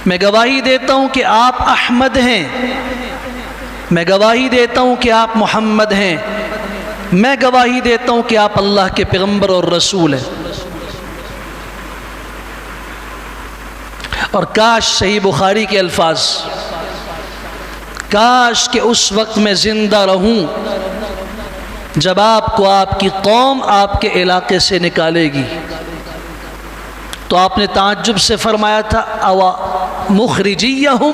मैं गवाही देता हूँ कि आप अहमद हैं, मैं गवाही देता हूँ कि आप मोहम्मद हैं, मैं गवाही देता हूँ कि आप अल्लाह के पैगंबर और रसूल हैं। और काश, सही बुखारी के अल्फाज, काश कि उस वक्त मैं जिंदा रहूं जब आपको आपकी कौम आपके इलाके से निकालेगी। तो आपने ताज्जुब से फरमाया था, अवा मुखरिजियहुम,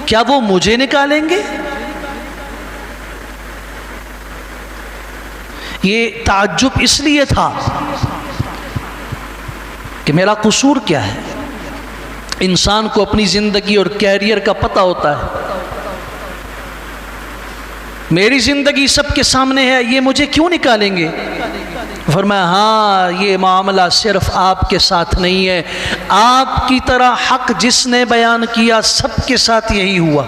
क्या वो मुझे निकालेंगे? ये ताज्जुब इसलिए था कि मेरा कसूर क्या है। इंसान को अपनी ज़िंदगी और कैरियर का पता होता है। मेरी ज़िंदगी सबके सामने है, ये मुझे क्यों निकालेंगे? फरमाया, हाँ, ये मामला सिर्फ आपके साथ नहीं है, आपकी तरह हक जिसने बयान किया सबके साथ यही हुआ।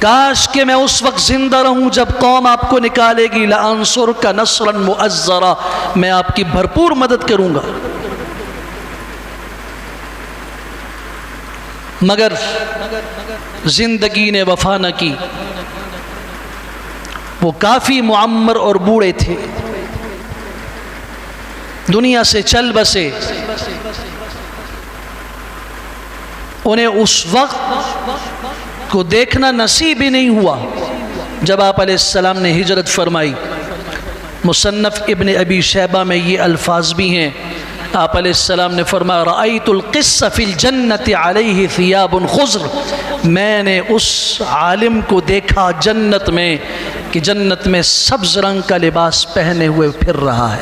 काश कि मैं उस वक्त जिंदा रहूं जब कौम आपको निकालेगी। लअंसुरका नस्रन मुअज़्ज़रा, मैं आपकी भरपूर मदद करूंगा। मगर जिंदगी ने वफा न की। वो काफ़ी मुअम्मर और बूढ़े थे, दुनिया से चल बसे। उन्हें उस वक्त को देखना नसीब ही नहीं हुआ जब आप अलैहिस्सलाम ने हिजरत फरमाई। मुसन्नफ़ इब्न अबी शैबा में ये अल्फाज भी हैं। आप अलैहिस्सलाम ने फरमाया, रअयतुल क़िस्स फ़िल जन्नति अलैहि थियाबुन ख़ुज़्र, मैंने उस आलिम को देखा जन्नत में कि जन्नत में सब्ज़ रंग का लिबास पहने हुए फिर रहा है।